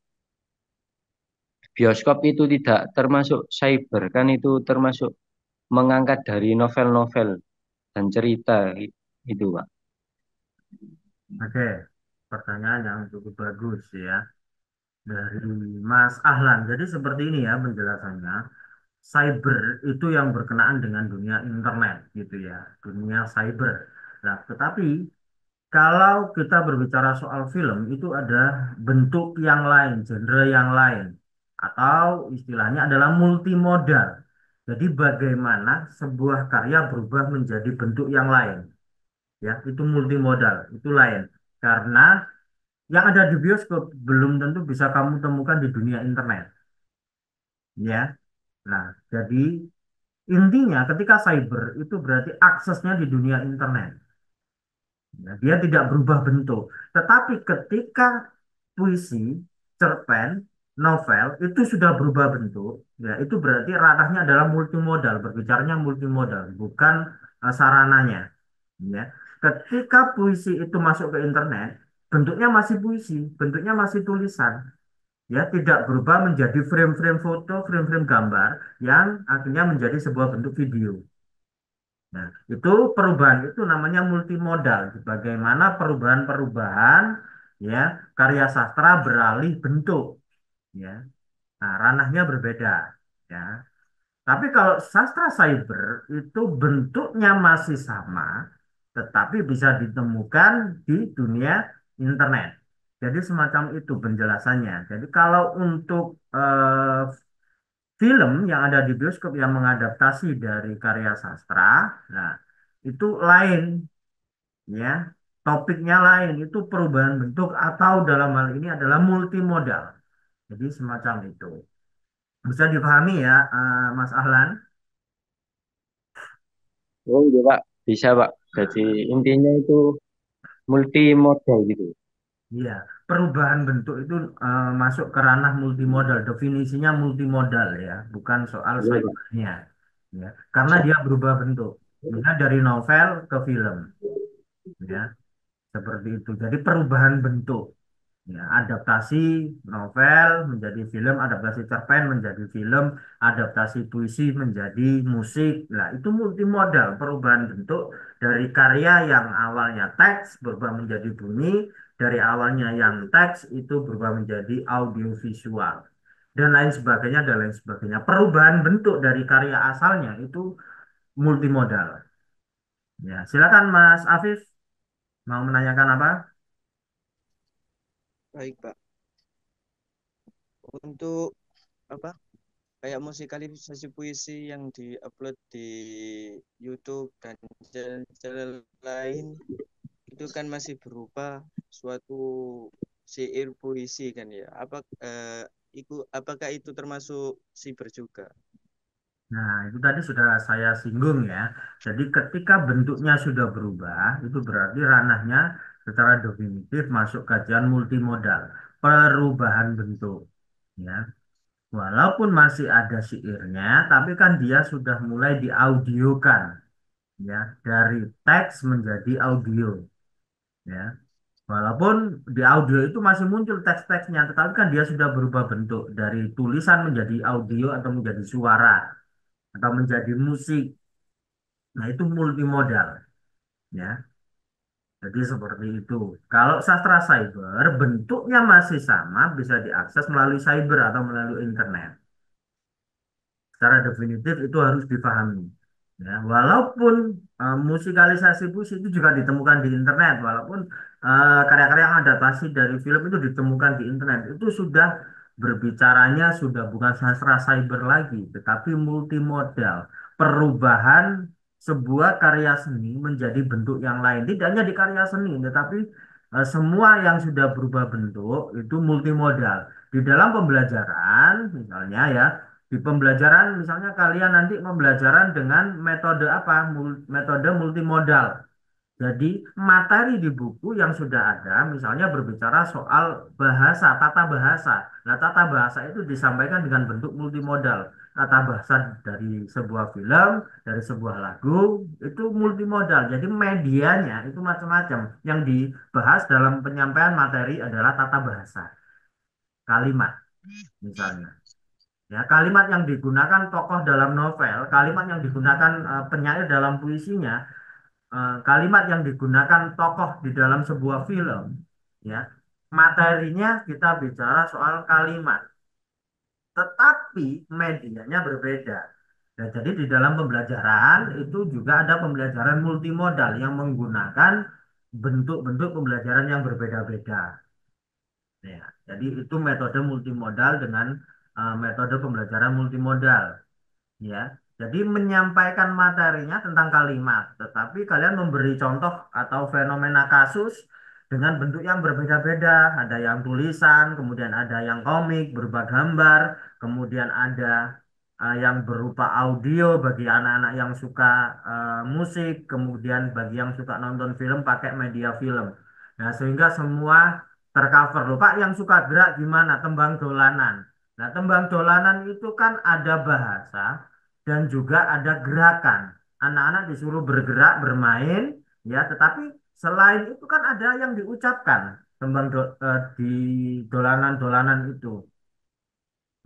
bioskop itu tidak termasuk cyber kan itu termasuk mengangkat dari novel-novel dan cerita itu, Pak. Oke. pertanyaan yang cukup bagus ya dari Mas Ahlan. Jadi seperti ini ya penjelasannya. Cyber itu yang berkenaan dengan dunia internet gitu ya, dunia cyber. Nah, tetapi kalau kita berbicara soal film itu ada bentuk yang lain, genre yang lain, atau istilahnya adalah multimodal. Jadi bagaimana sebuah karya berubah menjadi bentuk yang lain, ya itu multimodal, itu lain. Karena yang ada di bioskop belum tentu bisa kamu temukan di dunia internet, ya. Nah, jadi intinya ketika cyber itu berarti aksesnya di dunia internet. Ya, dia tidak berubah bentuk. Tetapi ketika puisi, cerpen, novel itu sudah berubah bentuk, ya itu berarti ranahnya adalah multimodal, berbicaranya multimodal, bukan sarananya. Ya. Ketika puisi itu masuk ke internet, bentuknya masih puisi, bentuknya masih tulisan, ya tidak berubah menjadi frame-frame foto, frame-frame gambar yang akhirnya menjadi sebuah bentuk video. Nah, itu perubahan itu namanya multimodal. Bagaimana perubahan-perubahan ya karya sastra beralih bentuk ya. Nah, ranahnya berbeda ya. Tapi kalau sastra cyber itu bentuknya masih sama, tetapi bisa ditemukan di dunia internet. Jadi semacam itu penjelasannya. Jadi kalau untuk film yang ada di bioskop yang mengadaptasi dari karya sastra, nah itu lain ya. Topiknya lain, itu perubahan bentuk atau dalam hal ini adalah multimodal. Jadi semacam itu. Bisa dipahami ya, Mas Ahlan? Oh iya Pak, bisa Pak. Jadi intinya itu multi modal gitu. Iya, perubahan bentuk itu masuk ke ranah multimodal. Definisinya multimodal ya, bukan soal Iya Pak. cybernya. Ya, karena dia berubah bentuk. Misalnya dari novel ke film, ya, seperti itu. Jadi perubahan bentuk. Ya, adaptasi novel menjadi film, adaptasi cerpen menjadi film, adaptasi puisi menjadi musik. Nah, itu multimodal, perubahan bentuk dari karya yang awalnya teks berubah menjadi bunyi, dari awalnya yang teks itu berubah menjadi audiovisual, dan lain sebagainya, dan lain sebagainya. Perubahan bentuk dari karya asalnya itu multimodal. Ya, silakan Mas Afif, mau menanyakan apa? Baik, Pak. Untuk apa? Kayak musikalisasi puisi yang diupload di YouTube dan channel lain itu kan masih berupa suatu syair puisi kan ya. Apakah itu termasuk siber juga? Nah, itu tadi sudah saya singgung ya. Jadi ketika bentuknya sudah berubah, itu berarti ranahnya secara definitif masuk kajian multimodal, perubahan bentuk. Ya, walaupun masih ada syairnya, tapi kan dia sudah mulai diaudiokan, ya, dari teks menjadi audio. Ya, walaupun di audio itu masih muncul teks-teksnya, tetapi kan dia sudah berubah bentuk dari tulisan menjadi audio atau menjadi suara atau menjadi musik. Nah, itu multimodal, ya. Jadi seperti itu. Kalau sastra cyber, bentuknya masih sama, bisa diakses melalui cyber atau melalui internet. Secara definitif itu harus dipahami. Ya, walaupun musikalisasi puisi itu juga ditemukan di internet, walaupun karya-karya yang adaptasi dari film itu ditemukan di internet, itu sudah berbicaranya sudah bukan sastra cyber lagi, tetapi multimodal, perubahan sebuah karya seni menjadi bentuk yang lain. Tidak hanya di karya seni, tetapi semua yang sudah berubah bentuk itu multimodal. Di dalam pembelajaran, misalnya ya, di pembelajaran misalnya kalian nanti pembelajaran dengan metode apa? Metode multimodal. Jadi materi di buku yang sudah ada misalnya berbicara soal bahasa, tata bahasa. Nah, tata bahasa itu disampaikan dengan bentuk multimodal. Tata bahasa dari sebuah film, dari sebuah lagu, itu multimodal. Jadi medianya itu macam-macam. Yang dibahas dalam penyampaian materi adalah tata bahasa, kalimat misalnya. Ya, kalimat yang digunakan tokoh dalam novel, kalimat yang digunakan penyair dalam puisinya, kalimat yang digunakan tokoh di dalam sebuah film, ya. Materinya kita bicara soal kalimat, tetapi medianya berbeda. Nah, jadi di dalam pembelajaran itu juga ada pembelajaran multimodal yang menggunakan bentuk-bentuk pembelajaran yang berbeda-beda. Ya, jadi itu metode multimodal dengan metode pembelajaran multimodal. Ya, jadi menyampaikan materinya tentang kalimat, tetapi kalian memberi contoh atau fenomena kasus dengan bentuk yang berbeda-beda. Ada yang tulisan, kemudian ada yang komik berupa gambar, kemudian ada yang berupa audio bagi anak-anak yang suka musik, kemudian bagi yang suka nonton film pakai media film. Nah, sehingga semua tercover. Loh, Pak, yang suka gerak gimana? Tembang dolanan. Nah, tembang dolanan itu kan ada bahasa dan juga ada gerakan. Anak-anak disuruh bergerak, bermain, ya, tetapi selain itu kan ada yang diucapkan di dolanan-dolanan itu.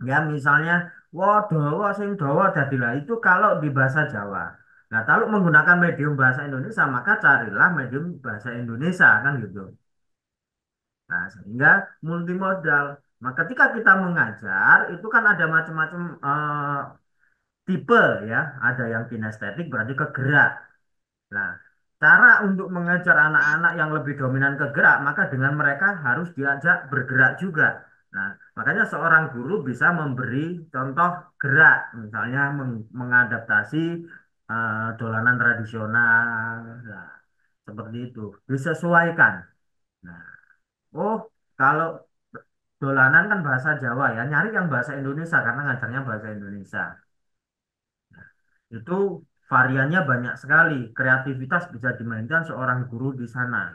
Ya, misalnya, wah, dawa sing dawa jadilah itu kalau di bahasa Jawa. Nah, kalau menggunakan medium bahasa Indonesia, maka carilah medium bahasa Indonesia, kan gitu. Nah, sehingga multimodal. Nah, ketika kita mengajar, itu kan ada macam-macam tipe ya, ada yang kinestetik berarti ke gerak. Nah, cara untuk mengajar anak-anak yang lebih dominan ke gerak, maka dengan mereka harus diajak bergerak juga. Nah, makanya seorang guru bisa memberi contoh gerak, misalnya mengadaptasi dolanan tradisional, nah, seperti itu, disesuaikan. Nah, oh, kalau dolanan kan bahasa Jawa ya, nyari yang bahasa Indonesia karena ngajarnya bahasa Indonesia. Itu variannya banyak sekali. Kreativitas bisa dimainkan seorang guru di sana.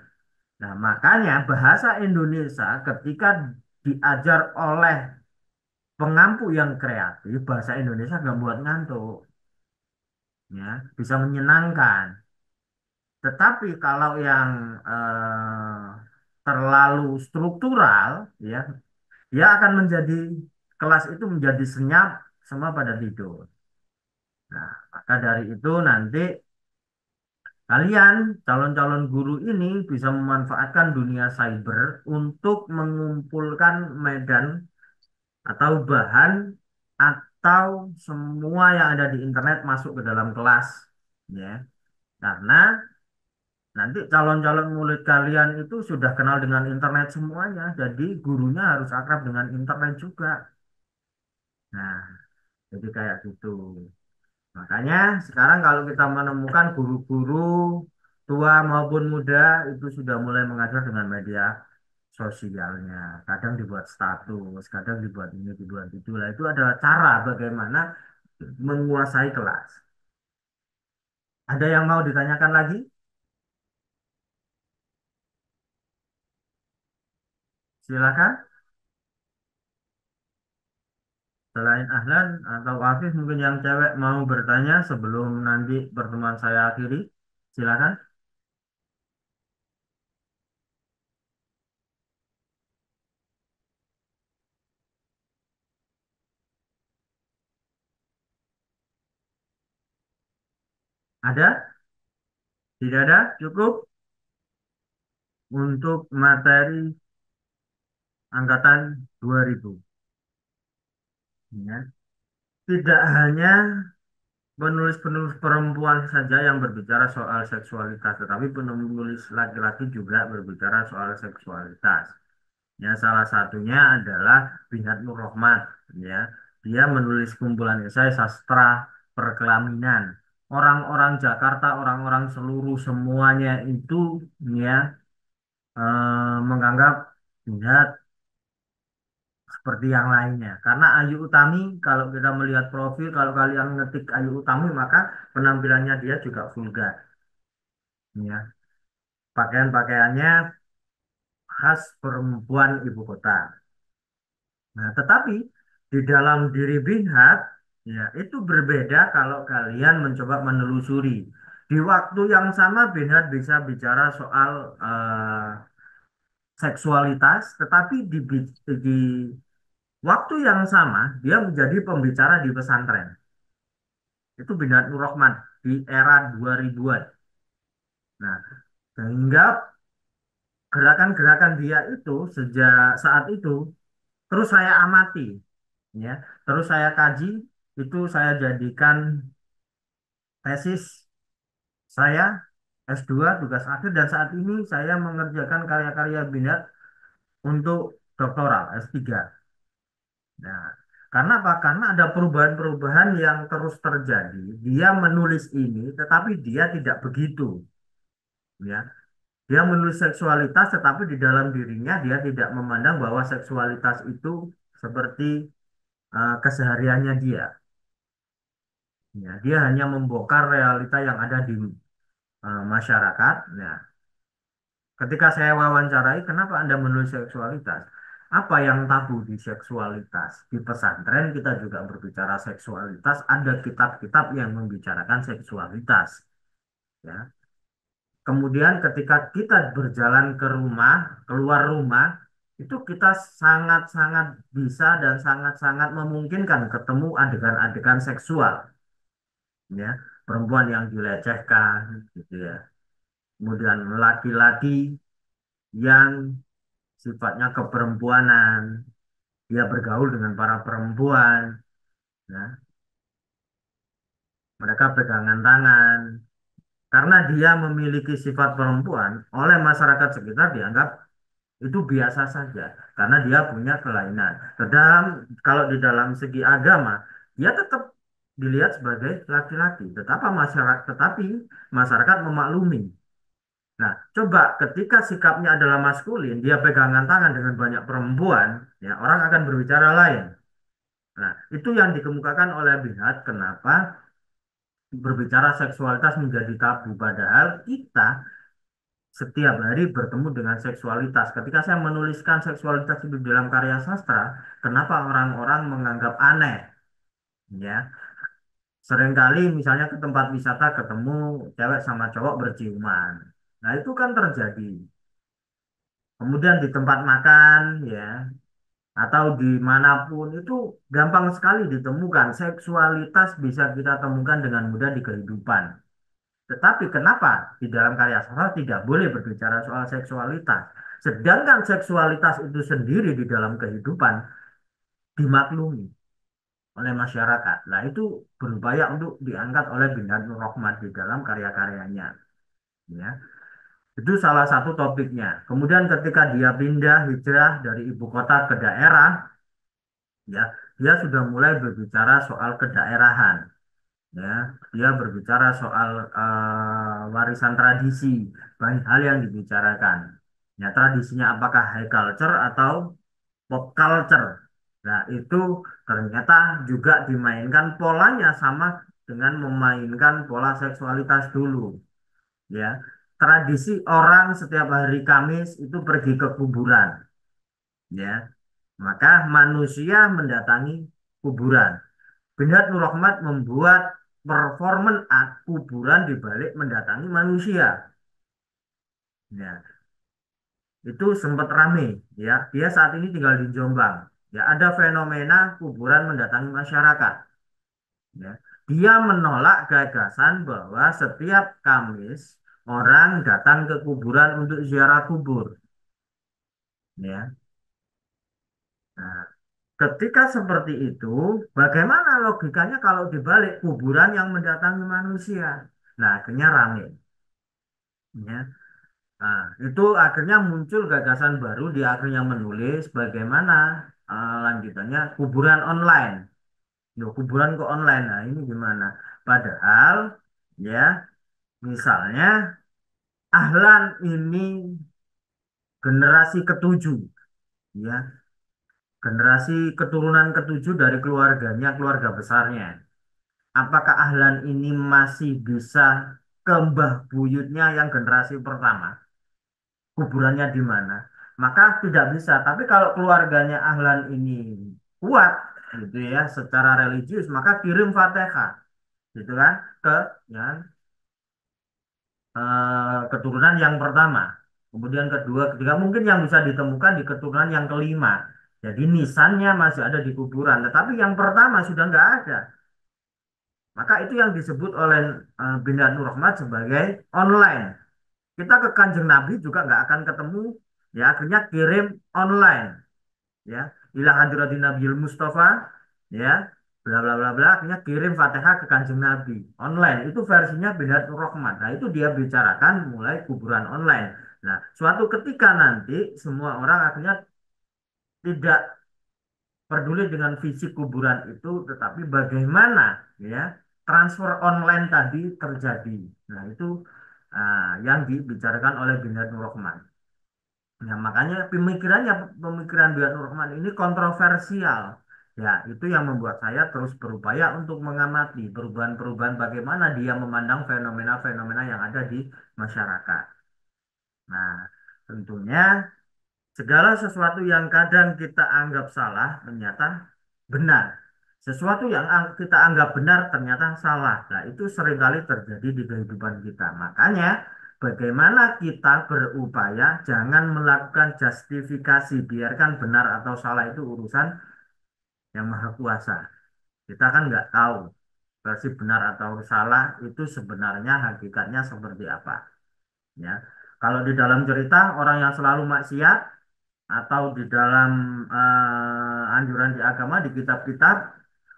Nah, makanya bahasa Indonesia ketika diajar oleh pengampu yang kreatif, bahasa Indonesia nggak buat ngantuk, ya, bisa menyenangkan. Tetapi kalau yang terlalu struktural, ya, dia akan menjadi kelas itu menjadi senyap, semua pada tidur. Nah, maka dari itu nanti kalian, calon-calon guru ini bisa memanfaatkan dunia cyber untuk mengumpulkan medan atau bahan atau semua yang ada di internet masuk ke dalam kelas, ya. Karena nanti calon-calon murid kalian itu sudah kenal dengan internet semuanya, jadi gurunya harus akrab dengan internet juga. Nah, jadi kayak gitu. Makanya sekarang kalau kita menemukan guru-guru tua maupun muda itu sudah mulai mengajar dengan media sosialnya. Kadang dibuat status, kadang dibuat ini, dibuat itu. Lah itu adalah cara bagaimana menguasai kelas. Ada yang mau ditanyakan lagi? Silakan. Selain Ahlan atau Afif mungkin yang cewek mau bertanya sebelum nanti pertemuan saya akhiri. Silakan. Ada? Tidak ada? Cukup untuk materi angkatan 2000. Ya. Tidak hanya penulis-penulis perempuan saja yang berbicara soal seksualitas, tetapi penulis laki-laki juga berbicara soal seksualitas. Ya, salah satunya adalah Binhat Nur Rohmat. Ya, dia menulis kumpulan esai sastra perkelaminan. Orang-orang Jakarta, orang-orang seluruh semuanya itu ya menganggap Binhat seperti yang lainnya. Karena Ayu Utami, kalau kita melihat profil, kalau kalian ngetik Ayu Utami, maka penampilannya dia juga vulgar. Ya, pakaian-pakaiannya khas perempuan ibu kota. Nah, tetapi di dalam diri Binhat, ya, itu berbeda kalau kalian mencoba menelusuri. Di waktu yang sama, Binhat bisa bicara soal seksualitas, tetapi di waktu yang sama, dia menjadi pembicara di pesantren. Itu Binhat Nur Rohman di era 2000-an. Nah, sehingga gerakan-gerakan dia itu sejak saat itu terus saya amati, ya, terus saya kaji, itu saya jadikan tesis saya S2 tugas akhir, dan saat ini saya mengerjakan karya-karya Binat untuk doktoral S3. Nah, karena apa? Karena ada perubahan-perubahan yang terus terjadi. Dia menulis ini, tetapi dia tidak begitu, ya. Dia menulis seksualitas, tetapi di dalam dirinya dia tidak memandang bahwa seksualitas itu seperti kesehariannya dia. Ya, dia hanya membongkar realita yang ada di masyarakat. Nah, ketika saya wawancarai, kenapa Anda menulis seksualitas? Apa yang tabu di seksualitas? Di pesantren kita juga berbicara seksualitas, ada kitab-kitab yang membicarakan seksualitas. Ya. Kemudian ketika kita berjalan ke rumah, keluar rumah, itu kita sangat-sangat bisa dan sangat-sangat memungkinkan ketemu adegan-adegan seksual. Ya. Perempuan yang dilecehkan, gitu ya. Kemudian laki-laki yang sifatnya keperempuanan, dia bergaul dengan para perempuan, ya. Mereka pegangan tangan. Karena dia memiliki sifat perempuan, oleh masyarakat sekitar dianggap itu biasa saja. Karena dia punya kelainan. Kalau di dalam segi agama, dia tetap dilihat sebagai laki-laki. Tetapi masyarakat memaklumi. Nah, coba ketika sikapnya adalah maskulin, dia pegangan tangan dengan banyak perempuan, ya orang akan berbicara lain. Nah, itu yang dikemukakan oleh Bihat, kenapa berbicara seksualitas menjadi tabu. Padahal kita setiap hari bertemu dengan seksualitas. Ketika saya menuliskan seksualitas itu dalam karya sastra, kenapa orang-orang menganggap aneh? Ya, seringkali misalnya ke tempat wisata ketemu cewek sama cowok berciuman. Nah, itu kan terjadi. Kemudian di tempat makan, ya, atau dimanapun itu gampang sekali ditemukan. Seksualitas bisa kita temukan dengan mudah di kehidupan. Tetapi kenapa di dalam karya sastra tidak boleh berbicara soal seksualitas? Sedangkan seksualitas itu sendiri di dalam kehidupan dimaklumi oleh masyarakat. Nah, itu berupaya untuk diangkat oleh Bintang Rohmat di dalam karya-karyanya. Ya. Itu salah satu topiknya. Kemudian ketika dia pindah hijrah dari ibu kota ke daerah, ya, dia sudah mulai berbicara soal kedaerahan. Ya, dia berbicara soal warisan tradisi, banyak hal yang dibicarakan. Ya, tradisinya apakah high culture atau pop culture. Nah, itu ternyata juga dimainkan polanya sama dengan memainkan pola seksualitas dulu. Ya, tradisi orang setiap hari Kamis itu pergi ke kuburan. Ya, maka manusia mendatangi kuburan. Bendhat Nur Rahmat membuat performan kuburan di balik mendatangi manusia. Ya, itu sempat rame. Ya, dia saat ini tinggal di Jombang. Ya, ada fenomena kuburan mendatangi masyarakat. Ya, dia menolak gagasan bahwa setiap Kamis orang datang ke kuburan untuk ziarah kubur. Ya, nah, ketika seperti itu, bagaimana logikanya kalau dibalik kuburan yang mendatangi manusia? Nah, akhirnya rame. Ya. Nah, itu akhirnya muncul gagasan baru, dia akhirnya menulis bagaimana lanjutannya kuburan online. Loh, kuburan kok online? Nah, ini gimana? Padahal, ya, misalnya Ahlan ini generasi ketujuh, ya, generasi keturunan ketujuh dari keluarganya, keluarga besarnya. Apakah Ahlan ini masih bisa ke mbah buyutnya yang generasi pertama? Kuburannya di mana? Maka tidak bisa. Tapi kalau keluarganya Ahlan ini kuat, gitu ya, secara religius, maka kirim Fatihah, gitu kan, ke ya, keturunan yang pertama. Kemudian kedua, ketiga, mungkin yang bisa ditemukan di keturunan yang kelima. Jadi nisannya masih ada di kuburan, tetapi yang pertama sudah nggak ada. Maka itu yang disebut oleh Bintang Nur Rahmat sebagai online. Kita ke Kanjeng Nabi juga nggak akan ketemu, ya akhirnya kirim online, ya ila hadratin Nabiyil Mustafa, ya bla bla bla bla, akhirnya kirim Fatihah ke Kanjeng Nabi online, itu versinya Binatur Rahman. Nah itu dia bicarakan mulai kuburan online. Nah suatu ketika nanti semua orang akhirnya tidak peduli dengan fisik kuburan itu, tetapi bagaimana ya transfer online tadi terjadi. Nah itu yang dibicarakan oleh Binatur Rahman. Nah, makanya pemikiran Biar Rahman ini kontroversial. Ya, itu yang membuat saya terus berupaya untuk mengamati perubahan-perubahan bagaimana dia memandang fenomena-fenomena yang ada di masyarakat. Nah, tentunya segala sesuatu yang kadang kita anggap salah ternyata benar. Sesuatu yang kita anggap benar ternyata salah. Nah, itu seringkali terjadi di kehidupan kita. Makanya, bagaimana kita berupaya jangan melakukan justifikasi, biarkan benar atau salah itu urusan yang maha kuasa. Kita kan nggak tahu versi benar atau salah itu sebenarnya hakikatnya seperti apa. Ya, kalau di dalam cerita orang yang selalu maksiat atau di dalam anjuran di agama di kitab-kitab,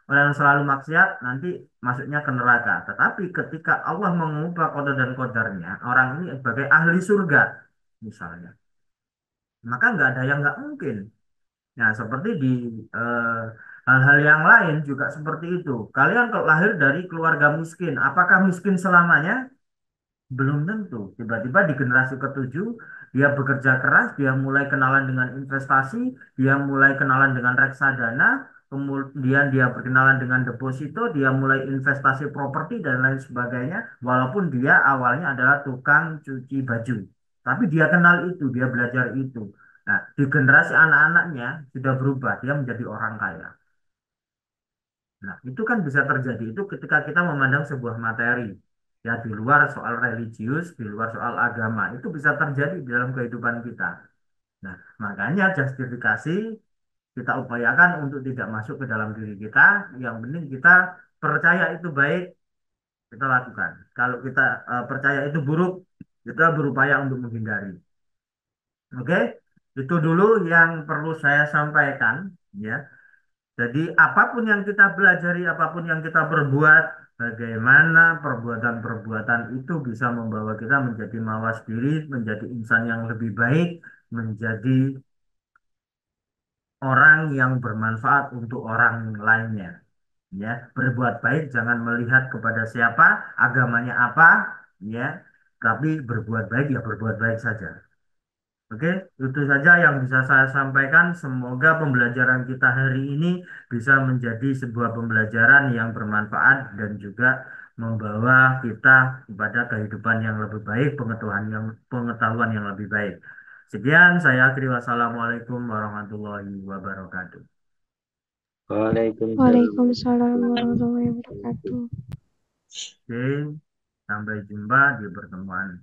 orang yang selalu maksiat nanti masuknya ke neraka. Tetapi ketika Allah mengubah qada dan qadarnya, orang ini sebagai ahli surga misalnya, maka nggak ada yang nggak mungkin. Nah, seperti di eh, hal-hal yang lain juga seperti itu. Kalian kalau lahir dari keluarga miskin, apakah miskin selamanya? Belum tentu. Tiba-tiba di generasi ketujuh, dia bekerja keras, dia mulai kenalan dengan investasi, dia mulai kenalan dengan reksadana, kemudian dia berkenalan dengan deposito, dia mulai investasi properti dan lain sebagainya, walaupun dia awalnya adalah tukang cuci baju. Tapi dia kenal itu, dia belajar itu. Nah, di generasi anak-anaknya sudah berubah, dia menjadi orang kaya. Nah, itu kan bisa terjadi itu ketika kita memandang sebuah materi. Ya, di luar soal religius, di luar soal agama, itu bisa terjadi di dalam kehidupan kita. Nah, makanya justifikasi kita upayakan untuk tidak masuk ke dalam diri kita. Yang penting kita percaya itu baik, kita lakukan. Kalau kita percaya itu buruk, kita berupaya untuk menghindari. Oke, itu dulu yang perlu saya sampaikan. Ya. Jadi apapun yang kita pelajari, apapun yang kita perbuat, bagaimana perbuatan-perbuatan itu bisa membawa kita menjadi mawas diri, menjadi insan yang lebih baik, menjadi orang yang bermanfaat untuk orang lainnya. Ya, berbuat baik jangan melihat kepada siapa, agamanya apa, ya, tapi berbuat baik ya berbuat baik saja. Oke, itu saja yang bisa saya sampaikan. Semoga pembelajaran kita hari ini bisa menjadi sebuah pembelajaran yang bermanfaat dan juga membawa kita kepada kehidupan yang lebih baik, pengetahuan yang lebih baik. Sekian, saya akhiri. Wassalamualaikum warahmatullahi wabarakatuh. Waalaikumsalam. Waalaikumsalam warahmatullahi wabarakatuh. Oke, sampai jumpa di pertemuan